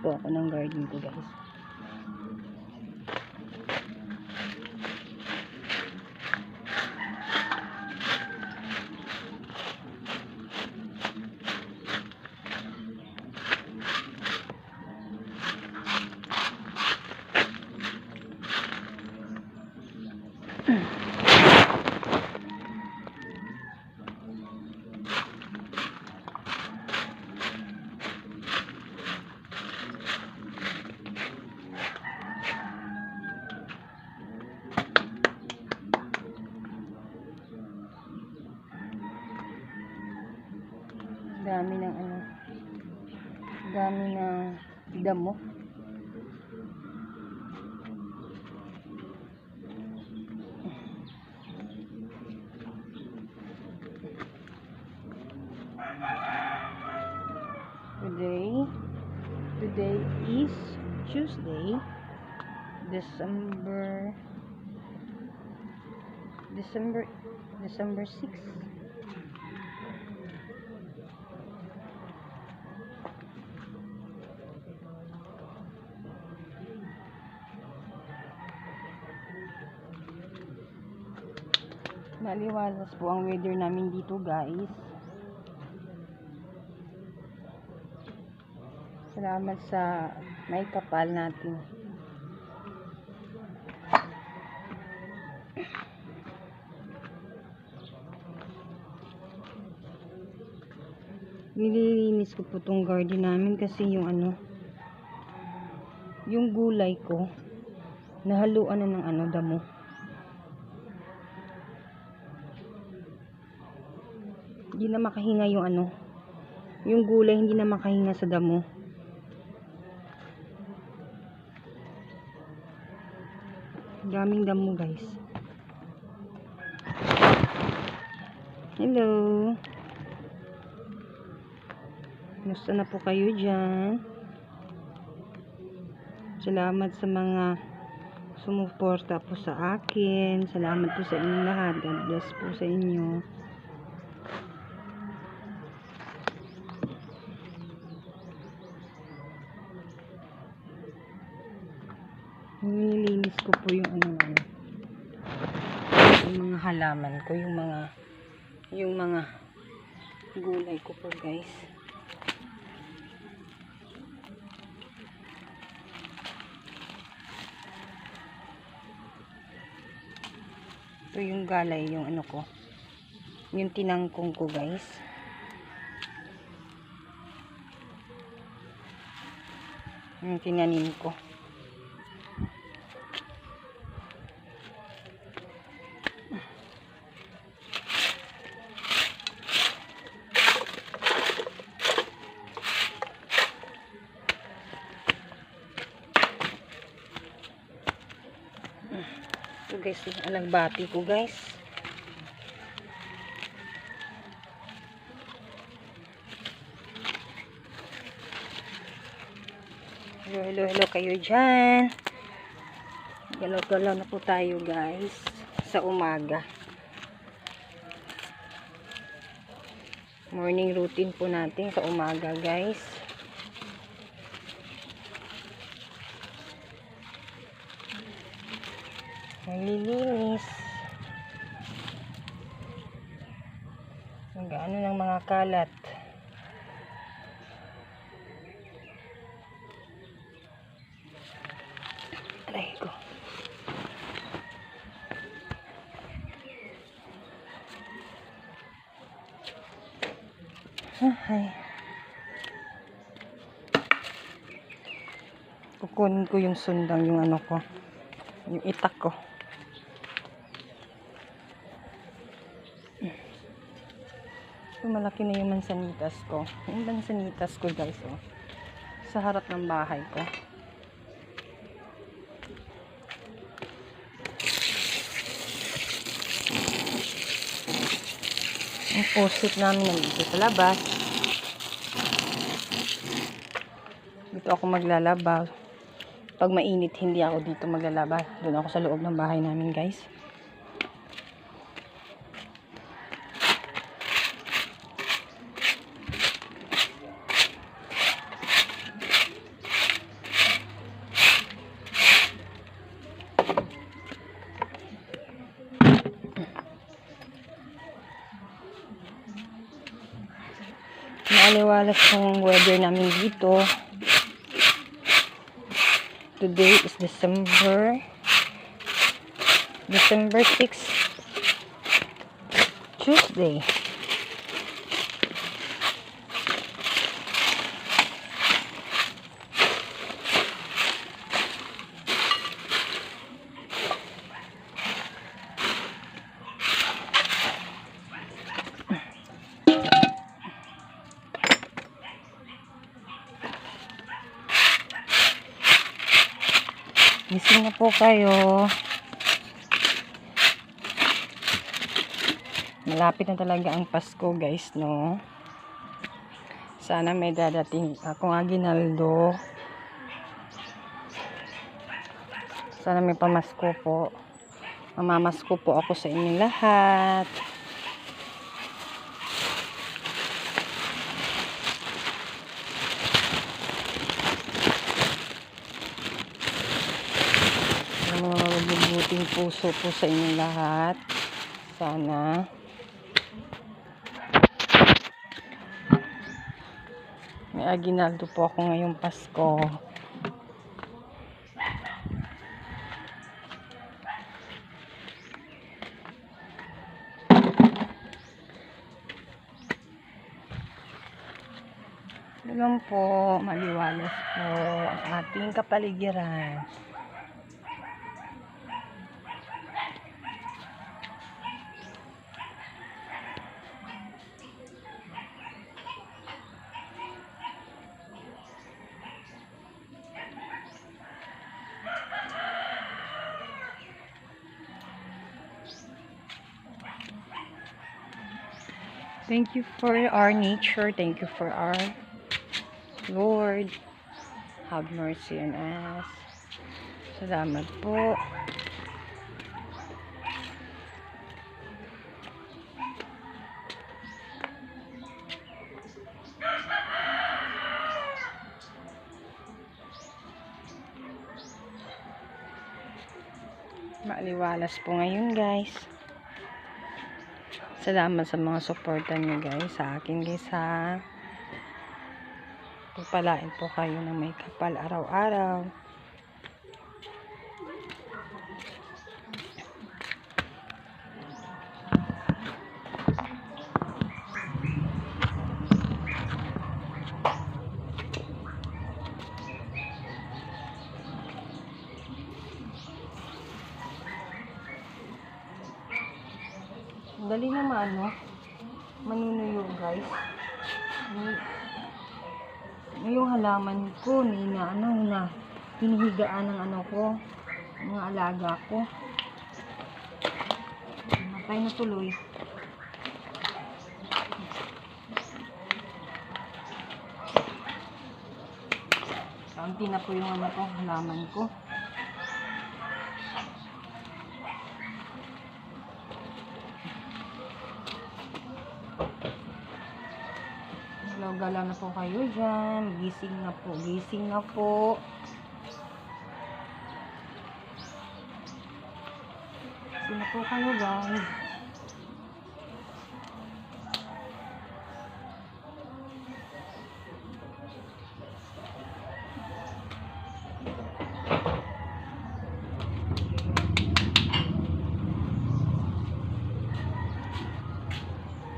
po ako ng garden ko, guys. Dami ng dami ng damo. Today is Tuesday, December 6th. Maliwalas po ang weather namin dito, guys. Salamat sa may kapal natin. Nililinis ko po tong garden namin kasi yung yung gulay ko nahaluan na ng damo. Hindi na makahinga yung gulay, hindi na makahinga sa damo. Daming damo, guys. Hello. Kumusta na po kayo dyan? Salamat sa mga sumuporta po sa akin. Salamat po sa inyo lahat. God bless po sa inyo. Nililinis ko po yung yung mga halaman ko, yung mga gulay ko po, guys. Ito yung galay, yung ko, yung tinangkong ko, guys. Yung tinanim ko. Ito, guys, yung alagbati ko, guys. Hello kayo dyan. Galaw-galaw na po tayo, guys, sa umaga. Morning routine po natin sa umaga, guys. Nalilinis. Nag-ano ng mga kalat. Aray ko. Ay. Kukunin ko yung sundang, yung ko, yung itak ko. Malaki na yung mansanitas ko. Yung mansanitas ko, guys, sa harap ng bahay ko. Ang post-it namin nandito sa labas. Dito ako maglalaba. Pag mainit, hindi ako dito maglalaba. Doon ako sa loob ng bahay namin, guys. Maaliwalas yung weather namin dito. Today is December 6, Tuesday. Gising na po kayo. Malapit na talaga ang Pasko, guys, no? Sana may dadating akong aginaldo. Sana may pamasko po. Mamamasko po ako sa inyong lahat. Mga mabubuting puso po sa inyong lahat. Sana may aginaldo po ako ngayong Pasko. Lang po, maliwalas po ang ating kapaligiran. Thank you for our nature. Thank you for our Lord. Have mercy on us. Salamat po. Maaliwalas po ngayon, guys. Salamat sa mga suporta niyo, guys, sa akin, guys, ha. Pagpalain po kayo ng may kapal araw-araw. Dali naman, no? Manunuyo, guys. Yung halaman ko, hinihigaan ng ko, mga alaga ko. Matay na tuloy. Kaunti na po yung halaman ko. Gala na po kayo dyan. Gising na po. Gising na po. Gising na po kayo, guys.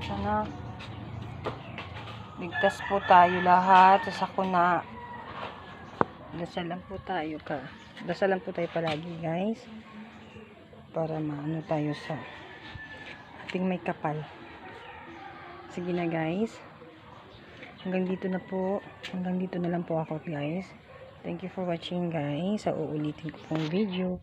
Sana ligtas po tayo lahat sa sakuna. Dasal lang po tayo Dasal lang po tayo palagi, guys. Para maano tayo sa ating may kapal. Sige na, guys. Hanggang dito na po. Hanggang dito na lang po ako, guys. Thank you for watching, guys. Sa uulitin ko pong video.